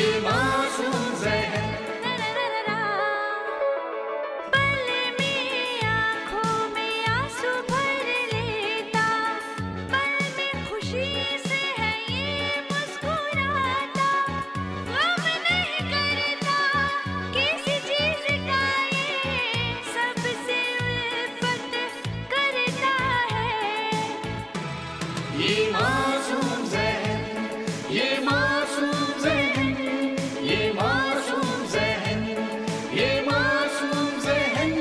ये मासूम ज़हन। पल में आँखों में आंसू भर लेता, पल में खुशी से है ये मुस्कुराता, गम नहीं करता किसी चीज का, ये सबसे उल्फत करता है। ये मासूम ज़हन, ये मासूम ज़हन, ये मासूम ज़हन, ये मासूम ज़हन।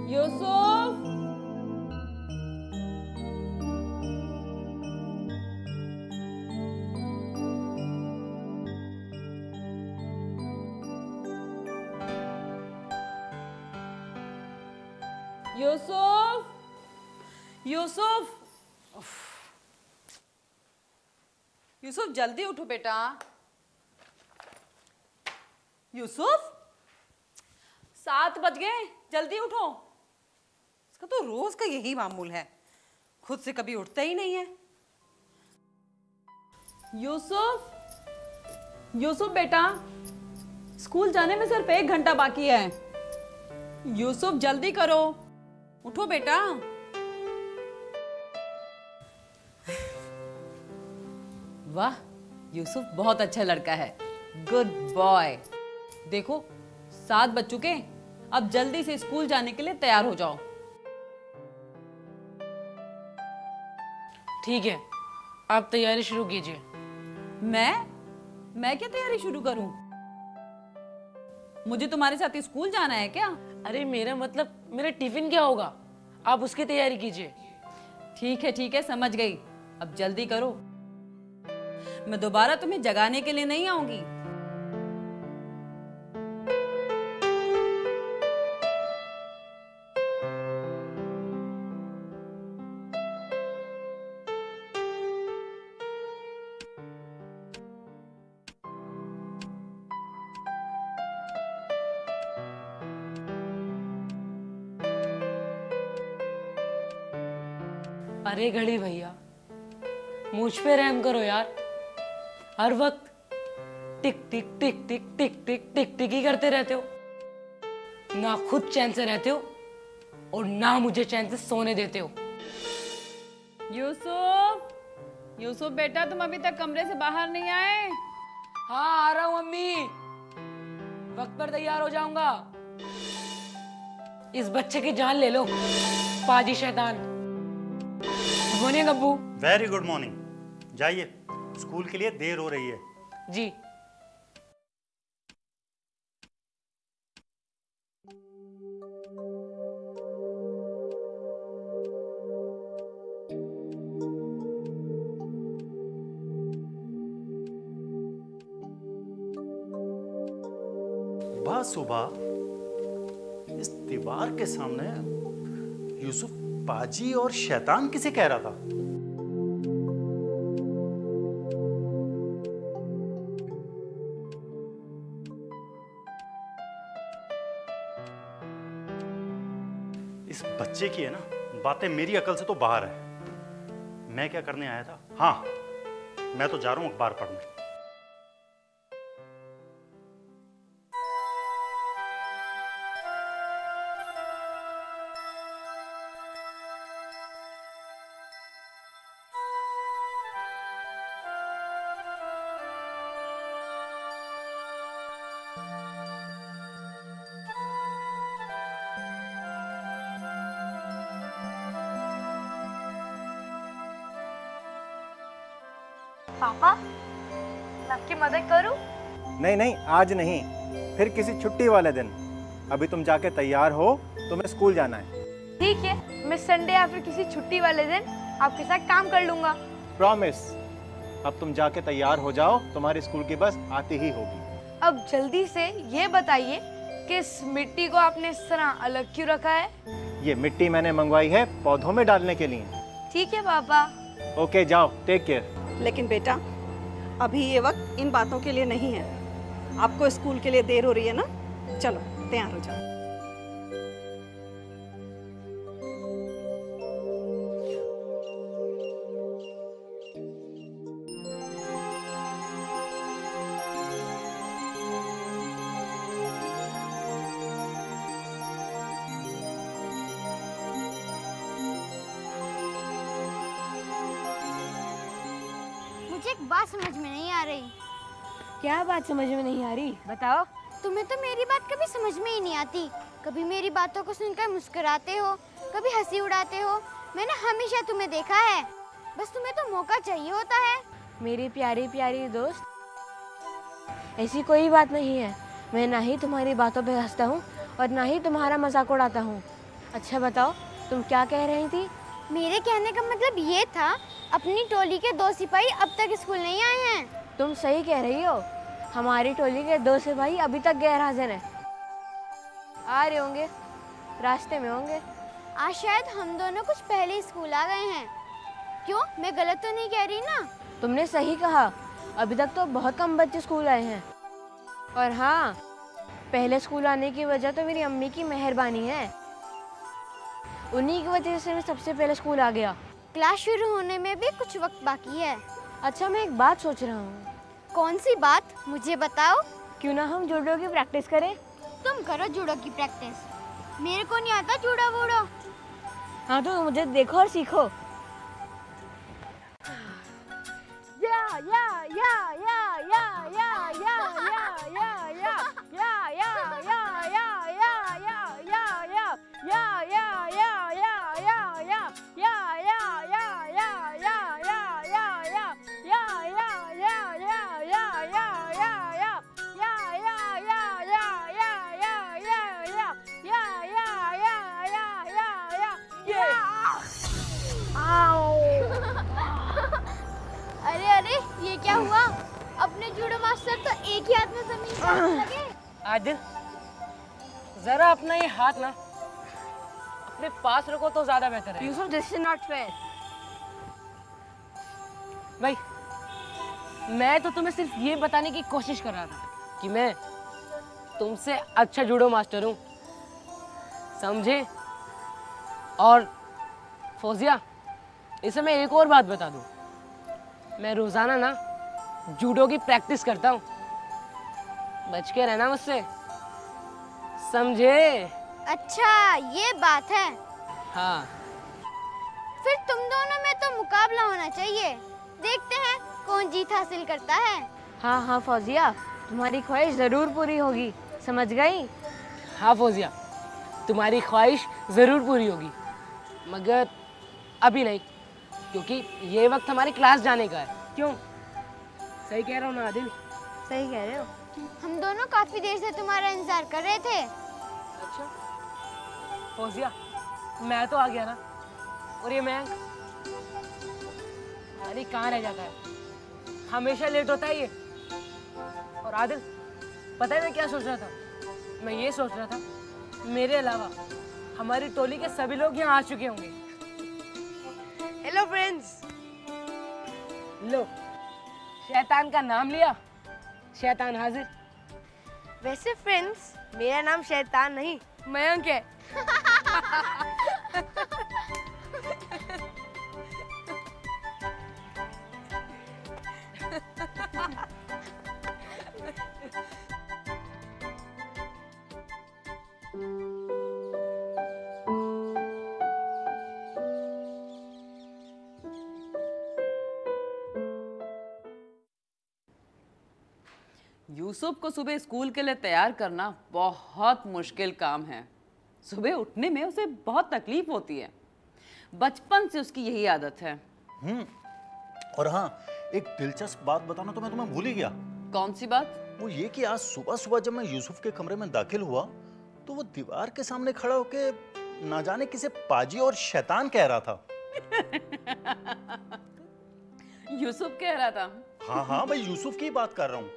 यूसुफ, यूसुफ, यूसुफ, यूसुफ जल्दी उठो बेटा। यूसुफ, 7 बज गए, जल्दी उठो। इसका तो रोज का यही मामूल है, खुद से कभी उठता ही नहीं है। यूसुफ, यूसुफ बेटा, स्कूल जाने में सिर्फ 1 घंटा बाकी है। यूसुफ जल्दी करो, उठो बेटा। वाह, यूसुफ बहुत अच्छा लड़का है, गुड बॉय। देखो 7 बज चुके, अब जल्दी से स्कूल जाने के लिए तैयार हो जाओ। ठीक है, आप तैयारी शुरू कीजिए। मैं क्या तैयारी शुरू करूं? मुझे तुम्हारे साथ स्कूल जाना है क्या? अरे मेरा मतलब मेरा टिफिन क्या होगा, आप उसकी तैयारी कीजिए। ठीक है, समझ गई। अब जल्दी करो, मैं दोबारा तुम्हें जगाने के लिए नहीं आऊंगी। अरे घड़ी भैया, मुझ पे रहम करो यार। हर वक्त टिक टिक टिक टिक टिक टिक टिक टिक ही करते रहते हो, ना खुद चैन से रहते हो और ना मुझे चैन से सोने देते हो। यूसुफ बेटा, तुम अभी तक कमरे से बाहर नहीं आए? हाँ आ रहा हूँ अम्मी, वक्त पर तैयार हो जाऊंगा। इस बच्चे की जान ले लो, पाजी शैतान। बोलिए गब्बू। वेरी गुड मॉर्निंग, जाइए, स्कूल के लिए देर हो रही है। जी। सुबह सुबह इस दीवार के सामने यूसुफ पाजी और शैतान किसे कह रहा था? इस बच्चे की है ना बातें मेरी अकल से तो बाहर है। मैं क्या करने आया था? हाँ, मैं तो जा रहा हूं अखबार पढ़ने। पापा, मैं आपकी मदद करूं? नहीं नहीं, आज नहीं, फिर किसी छुट्टी वाले दिन। अभी तुम जाके तैयार हो, तुम्हें स्कूल जाना है। ठीक है, मैं संडे या फिर किसी छुट्टी वाले दिन आपके साथ काम कर लूंगा। प्रॉमिस। अब तुम जाके तैयार हो जाओ, तुम्हारी स्कूल की बस आती ही होगी। अब जल्दी से ये बताइए कि इस मिट्टी को आपने इस तरह अलग क्यों रखा है? ये मिट्टी मैंने मंगवाई है पौधों में डालने के लिए। ठीक है पापा। ओके जाओ, टेक केयर। लेकिन बेटा, अभी ये वक्त इन बातों के लिए नहीं है। आपको स्कूल के लिए देर हो रही है ना, चलो तैयार हो जाओ। मुझे एक बात समझ में नहीं आ रही। क्या बात समझ में नहीं आ रही? बताओ। तुम्हें तो मेरी बात कभी समझ में ही नहीं आती। कभी मेरी बातों को सुनकर मुस्कुराते हो, कभी हंसी उड़ाते हो। मैंने हमेशा तुम्हें देखा है, बस तुम्हें तो मौका चाहिए होता है। मेरी प्यारी प्यारी दोस्त, ऐसी कोई बात नहीं है। मैं ना ही तुम्हारी बातों पे हंसता हूँ और ना ही तुम्हारा मजाक उड़ाता हूँ। अच्छा बताओ, तुम क्या कह रही थी? मेरे कहने का मतलब ये था, अपनी टोली के 2 सिपाही अब तक स्कूल नहीं आए हैं। तुम सही कह रही हो। हमारी टोली के 2 सिपाही अभी तक गैर हाजिर हैं। आ रहे होंगे, रास्ते में होंगे। आज शायद हम दोनों कुछ पहले स्कूल आ गए हैं। क्यों, मैं गलत तो नहीं कह रही ना? तुमने सही कहा, अभी तक तो बहुत कम बच्चे स्कूल आए हैं। और हाँ, पहले स्कूल आने की वजह तो मेरी अम्मी की मेहरबानी है। उन्हीं की वजह से मैं सबसे पहले स्कूल आ गया। क्लास शुरू होने में भी कुछ वक्त बाकी है। अच्छा, मैं एक बात सोच रहा हूँ। कौन सी बात, मुझे बताओ। क्यों ना हम जूडो की प्रैक्टिस करें? तुम करो जूडो की प्रैक्टिस, मेरे को नहीं आता जूडो वूडो। हाँ तो मुझे देखो और सीखो। अरे अरे, ये क्या हुआ? अपने जूडो मास्टर तो एक ही हाथ में जमीन पर लगे। आदिल, जरा अपना ये हाथ ना अपने पास रखो तो ज्यादा बेहतर है। Yusuf, this is not fair. भाई, मैं तो तुम्हें सिर्फ ये बताने की कोशिश कर रहा था कि मैं तुमसे अच्छा जूडो मास्टर हूँ, समझे? और फौजिया, इसे मैं एक और बात बता दूँ, मैं रोजाना ना जूडो की प्रैक्टिस करता हूँ। बच के रहना मुझसे, समझे? अच्छा, ये बात है। हाँ। फिर तुम दोनों में तो मुकाबला होना चाहिए। देखते हैं कौन जीत हासिल करता है। हाँ हाँ फौजिया, तुम्हारी ख्वाहिश जरूर पूरी होगी, समझ गई? हाँ फौजिया, तुम्हारी ख्वाहिश ज़रूर पूरी होगी, मगर अभी नहीं, क्योंकि ये वक्त हमारी क्लास जाने का है। क्यों, सही कह रहा हूँ ना आदिल? सही कह रहे हो। हम दोनों काफी देर से तुम्हारा इंतजार कर रहे थे। अच्छा फौजिया, मैं तो आ गया ना, और ये मयंक, अरे कहाँ रह जाता है, हमेशा लेट होता है ये। और आदिल, पता है मैं क्या सोच रहा था? मैं ये सोच रहा था, मेरे अलावा हमारी टोली के सभी लोग यहाँ आ चुके होंगे। Hello friends. लो, शैतान का नाम लिया, शैतान हाजिर। वैसे फ्रेंड्स, मेरा नाम शैतान नहीं, मयंक है। यूसुफ को सुबह स्कूल के लिए तैयार करना बहुत मुश्किल काम है। सुबह उठने में उसे बहुत तकलीफ होती है, बचपन से उसकी यही आदत है। और हाँ, एक दिलचस्प बात बताना तो मैं तुम्हें भूल ही गया। कौन सी बात? वो ये कि आज सुबह सुबह जब मैं यूसुफ के कमरे में दाखिल हुआ तो वो दीवार के सामने खड़ा होके ना जाने किसे पाजी और शैतान कह रहा था। यूसुफ कह रहा था। हाँ हाँ, मैं यूसुफ की बात कर रहा हूँ।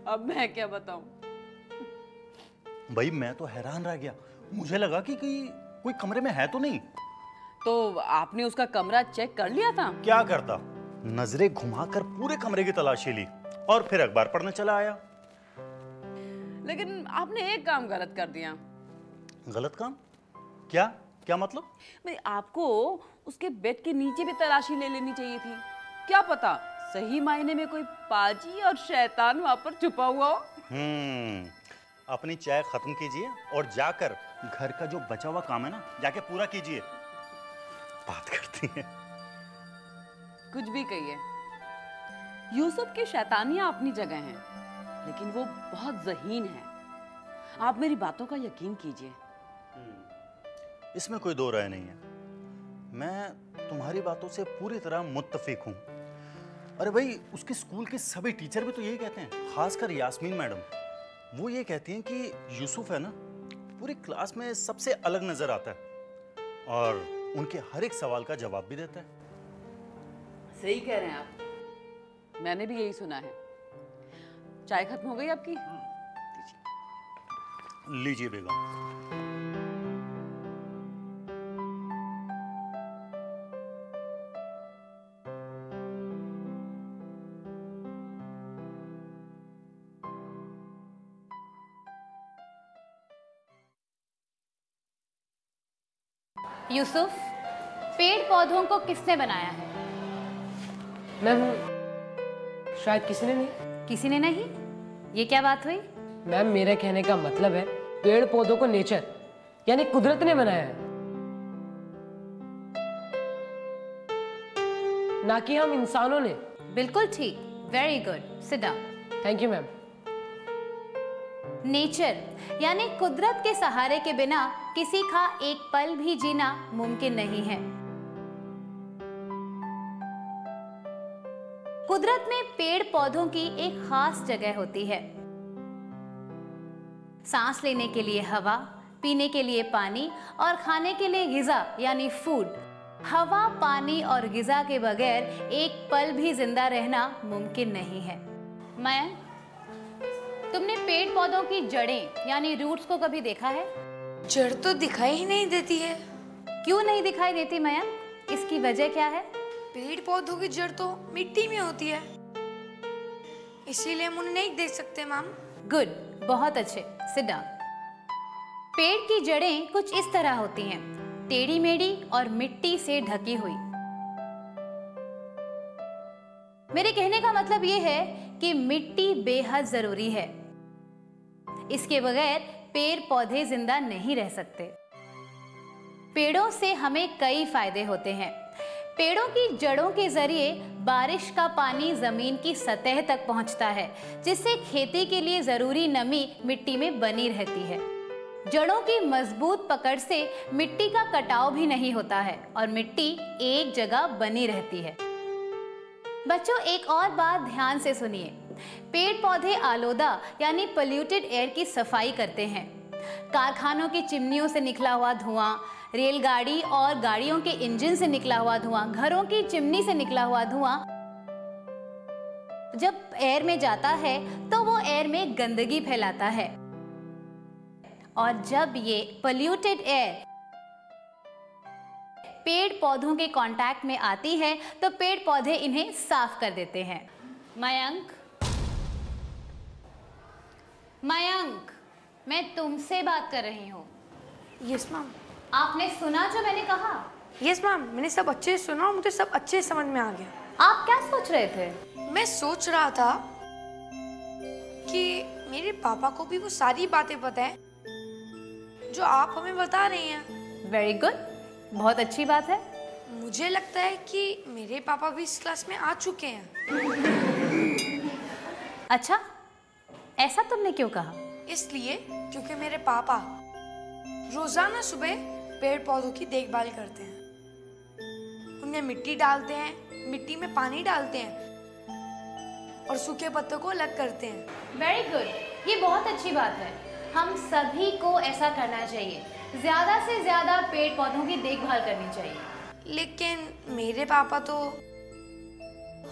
अब मैं क्या बताऊं? भाई मैं तो हैरान रह गया, मुझे लगा कि कोई कमरे में है तो नहीं। तो आपने उसका कमरा चेक कर लिया था? क्या करता, नजरें घुमाकर पूरे कमरे की तलाशी ली और फिर अखबार पढ़ने चला आया। लेकिन आपने एक काम गलत कर दिया। गलत काम? क्या क्या मतलब? भाई आपको उसके बेड के नीचे भी तलाशी ले लेनी चाहिए थी। क्या पता सही मायने में कोई पाजी और शैतान वहां पर छुपा हुआ हो। अपनी चाय खत्म कीजिए और जाकर घर का जो बचा हुआ काम है ना, जाके पूरा कीजिए। बात करती हैं। कुछ भी कहिए, यूसुफ की शैतानियां अपनी जगह हैं, लेकिन वो बहुत ज़हीन है। आप मेरी बातों का यकीन कीजिए। इसमें कोई दो राय नहीं है। मैं तुम्हारी बातों से पूरी तरह मुत्तफिक हूँ। अरे भाई, उसके स्कूल के सभी टीचर भी तो यही कहते हैं, खासकर यास्मीन मैडम। वो ये कहती हैं कि यूसुफ है ना, पूरी क्लास में सबसे अलग नजर आता है और उनके हर एक सवाल का जवाब भी देता है। सही कह रहे हैं आप, मैंने भी यही सुना है। चाय खत्म हो गई आपकी? लीजिए बेगम। यूसुफ, पेड़ पौधों को किसने बनाया है? मैम, शायद किसी ने नहीं। किसी ने नहीं? ये क्या बात हुई? मैम, मेरे कहने का मतलब है पेड़ पौधों को नेचर यानी कुदरत ने बनाया है, ना कि हम इंसानों ने। बिल्कुल ठीक, very good, sit down. Thank you ma'am. Nature यानी कुदरत के सहारे के बिना किसी का एक पल भी जीना मुमकिन नहीं है। कुदरत में पेड़ पौधों की एक खास जगह होती है। सांस लेने के लिए हवा, पीने के लिए पानी और खाने के लिए गिजा यानी फूड। हवा, पानी और गिजा के बगैर एक पल भी जिंदा रहना मुमकिन नहीं है। मयंक, तुमने पेड़ पौधों की जड़ें यानी रूट्स को कभी देखा है? जड़ तो दिखाई ही नहीं देती है। क्यों नहीं दिखाई देती मयंक? इसकी वजह क्या है? पेड़ पौधों की जड़ तो मिट्टी में होती है, इसीलिए हम उन्हें नहीं देख सकते मैम। गुड, बहुत अच्छे, सिट डाउन। पेड़ की जड़ें कुछ इस तरह होती हैं, टेढ़ी मेढ़ी और मिट्टी से ढकी हुई। मेरे कहने का मतलब ये है कि मिट्टी बेहद जरूरी है। इसके बगैर पेड़ पौधे जिंदा नहीं रह सकते। पेड़ों से हमें कई फायदे होते हैं। पेड़ों की जड़ों के जरिए बारिश का पानी जमीन की सतह तक पहुंचता है, जिससे खेती के लिए जरूरी नमी मिट्टी में बनी रहती है। जड़ों की मजबूत पकड़ से मिट्टी का कटाव भी नहीं होता है और मिट्टी एक जगह बनी रहती है। बच्चों, एक और बात ध्यान से सुनिए। पेड़ पौधे आलोदा यानी पोल्यूटेड एयर की सफाई करते हैं। कारखानों की चिमनियों से निकला हुआ धुआं, रेलगाड़ी और गाड़ियों के इंजन से निकला हुआ धुआं, घरों की चिमनी से निकला हुआ धुआं जब एयर में जाता है तो वो एयर में गंदगी फैलाता है, और जब ये पोल्यूटेड एयर पेड़ पौधों के कांटेक्ट में आती है तो पेड़ पौधे इन्हें साफ कर देते हैं। मयंक, मयंक, मैं तुमसे बात कर रही हूँ। Yes ma'am. आपने सुना जो मैंने कहा? यस मैम, मैंने सब अच्छे से सुना और मुझे सब अच्छे से समझ में आ गया। आप क्या सोच रहे थे? मैं सोच रहा था कि मेरे पापा को भी वो सारी बातें पता है जो आप हमें बता रही हैं। वेरी गुड, बहुत अच्छी बात है। मुझे लगता है कि मेरे पापा भी इस क्लास में आ चुके हैं। अच्छा, ऐसा तुमने क्यों कहा? इसलिए क्योंकि मेरे पापा रोजाना सुबह पेड़ पौधों की देखभाल करते हैं। उनमें मिट्टी डालते हैं, मिट्टी में पानी डालते हैं और सूखे पत्तों को अलग करते हैं। वेरी गुड, ये बहुत अच्छी बात है। हम सभी को ऐसा करना चाहिए। ज्यादा से ज्यादा पेड़ पौधों की देखभाल करनी चाहिए। लेकिन मेरे पापा तो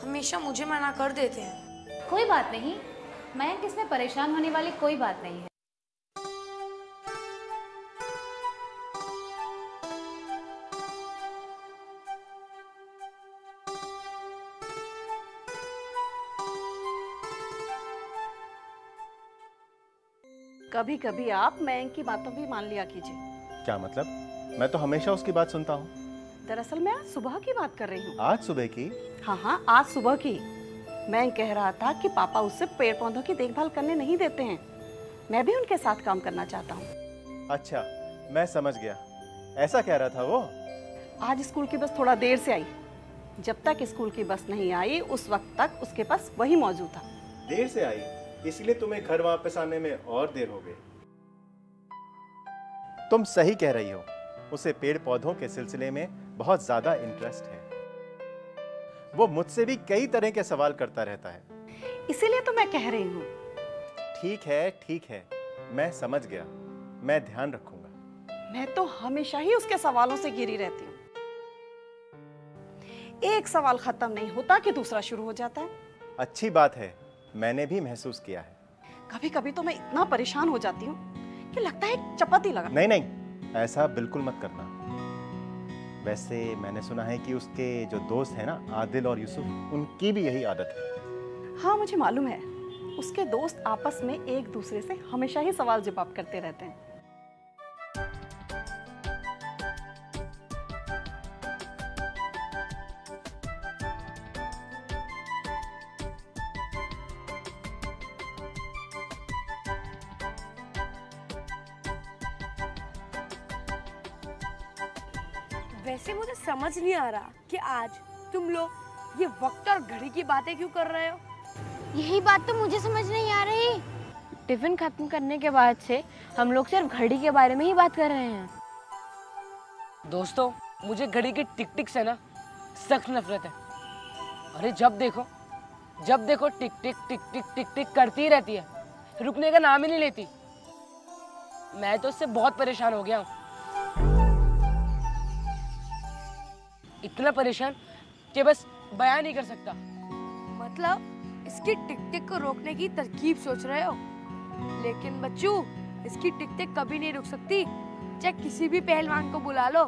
हमेशा मुझे मना कर देते हैं। कोई बात नहीं मयंक, इसमें परेशान होने वाली कोई बात नहीं है। कभी कभी आप मयंक की बातों भी मान लिया कीजिए। क्या मतलब? मैं तो हमेशा उसकी बात सुनता हूँ। दरअसल मैं आज सुबह की बात कर रही हूँ। आज सुबह की? हाँ, आज सुबह की। मयंक कह रहा था कि पापा उससे पेड़ पौधों की देखभाल करने नहीं देते हैं। मैं भी उनके साथ काम करना चाहता हूँ। अच्छा, मैं समझ गया। ऐसा कह रहा था वो? आज स्कूल की बस थोड़ा देर से आई। जब तक स्कूल की बस नहीं आई उस वक्त तक उसके पास वही मौजूद था। देर से आई, इसलिए तुम्हें घर वापस आने में और देर हो गई। तुम सही कह रही हो, उसे पेड़ पौधों के सिलसिले में बहुत ज्यादा इंटरेस्ट है। वो मुझसे भी कई तरह के सवाल करता रहता है। इसीलिए तो मैं कह रही हूँ। ठीक है, मैं समझ गया। मैं ध्यान रखूंगा। मैं तो हमेशा ही उसके सवालों से घिरी रहती हूँ। एक सवाल खत्म नहीं होता कि दूसरा शुरू हो जाता है। अच्छी बात है, मैंने भी महसूस किया है। कभी कभी तो मैं इतना परेशान हो जाती हूँ कि लगता है चपाती लगा। नहीं, ऐसा बिल्कुल मत करना। वैसे मैंने सुना है कि उसके जो दोस्त हैं ना, आदिल और यूसुफ, उनकी भी यही आदत है। हाँ, मुझे मालूम है। उसके दोस्त आपस में एक दूसरे से हमेशा ही सवाल जवाब करते रहते हैं। वैसे मुझे समझ नहीं आ रहा कि आज तुम लोग ये वक्त और घड़ी की बातें क्यों कर रहे हो। यही बात तो मुझे समझ नहीं आ रही। टिफिन खत्म करने के बाद से हम लोग सिर्फ घड़ी के बारे में ही बात कर रहे हैं। दोस्तों, मुझे घड़ी की टिक टिक से ना सख्त नफरत है। अरे जब देखो टिक टिक टिक टिक टिक टिक करती ही रहती है, रुकने का नाम ही नहीं लेती। मैं तो इससे बहुत परेशान हो गया हूँ। इतना परेशान कि बस बयान नहीं कर सकता। मतलब इसकी टिक टिक को रोकने की तरकीब सोच रहे हो। लेकिन बच्चू, इसकी टिक टिक कभी नहीं रुक सकती। चाहे किसी भी पहलवान को बुला लो।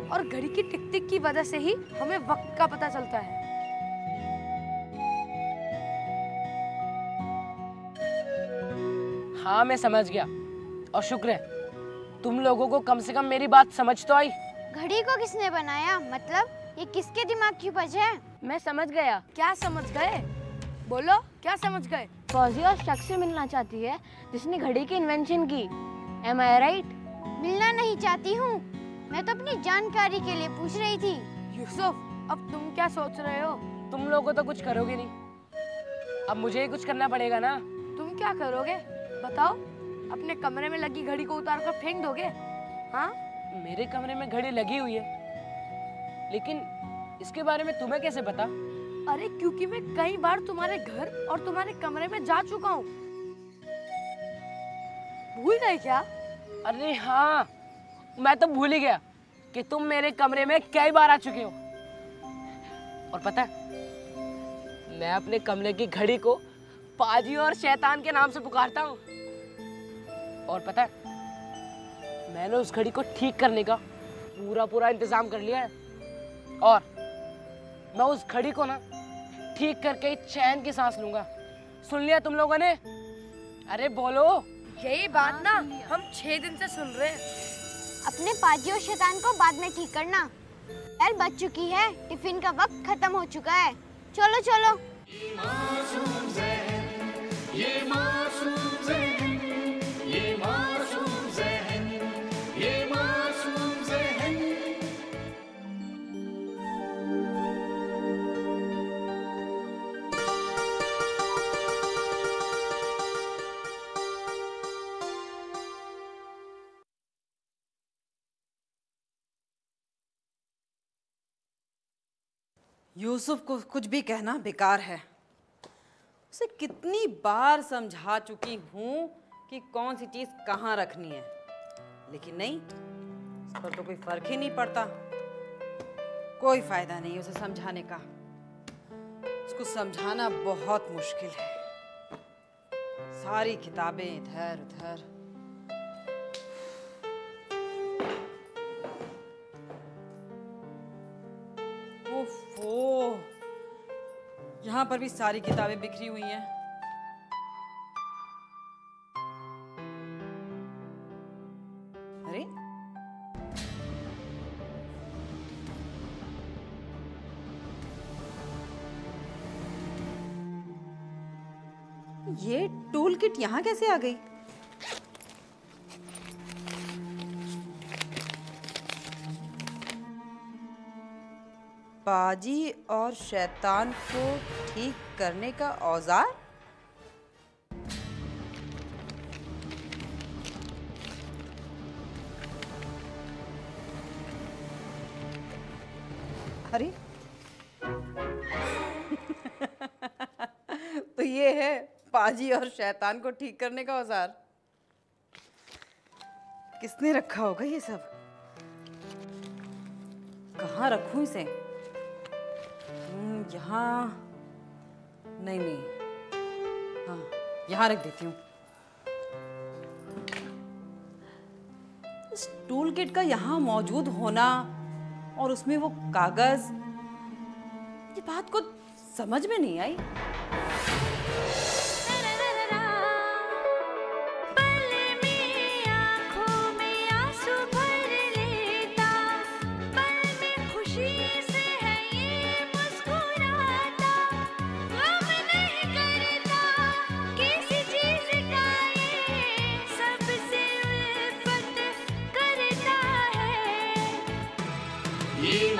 और घड़ी की टिक टिक की वजह से ही हमें वक्त का पता चलता है। हाँ, मैं समझ गया और शुक्र है तुम लोगों को कम से कम मेरी बात समझ तो आई। घड़ी को किसने बनाया? मतलब ये किसके दिमाग की उपज है? मैं समझ गया। क्या समझ गए? बोलो, क्या समझ गए? फौजिया उस शख्स से मिलना चाहती है जिसने घड़ी की इन्वेंशन की। Am I right? मिलना नहीं चाहती हूँ, मैं तो अपनी जानकारी के लिए पूछ रही थी। यूसुफ, अब तुम क्या सोच रहे हो? तुम लोगों तो कुछ करोगे नहीं, अब मुझे ही कुछ करना पड़ेगा ना। तुम क्या करोगे बताओ? अपने कमरे में लगी घड़ी को उतार कर फेंक दोगे? हाँ, मेरे कमरे में घड़ी लगी हुई है, लेकिन इसके बारे में तुम्हें कैसे पता? अरे क्योंकि मैं कई बार तुम्हारे घर और तुम्हारे कमरे में जा चुका हूँ। भूल गए क्या? अरे हाँ, मैं तो भूल ही गया कि तुम मेरे कमरे में कई बार आ चुके हो। और पता है, मैं अपने कमरे की घड़ी को पाजी और शैतान के नाम से पुकारता हूँ। और पता है, मैंने उस घड़ी को ठीक करने का पूरा इंतजाम कर लिया है। और मैं उस घड़ी को ना ठीक करके चैन की सांस लूंगा। सुन लिया तुम लोगों ने? अरे बोलो। यही बात ना हम 6 दिन से सुन रहे हैं। अपने पाजी और शैतान को बाद में ठीक करना। बेल बज चुकी है, टिफिन का वक्त खत्म हो चुका है। चलो चलो। ये मासूम ज़हन, ये मासूम ज़हन, ये मासूम ज़हन, ये मासूम ज़हन। यूसुफ को कुछ भी कहना बेकार है। उसे कितनी बार समझा चुकी हूँ कि कौन सी चीज कहाँ रखनी है, लेकिन नहीं, उस पर तो कोई फर्क ही नहीं पड़ता। कोई फायदा नहीं उसे समझाने का, उसको समझाना बहुत मुश्किल है। सारी किताबें इधर उधर। ओफो, यहाँ पर भी सारी किताबें बिखरी हुई हैं। अरे ये टूल किट यहाँ कैसे आ गई? बाजी और शैतान को ठीक करने का औजार? अरे तो ये है बाजी और शैतान को ठीक करने का औजार। किसने रखा होगा ये सब? कहाँ रखूं इसे? यहाँ नहीं, हाँ यहाँ रख देती हूँ। इस टूल किट का यहाँ मौजूद होना और उसमें वो कागज, ये बात को समझ में नहीं आई। ये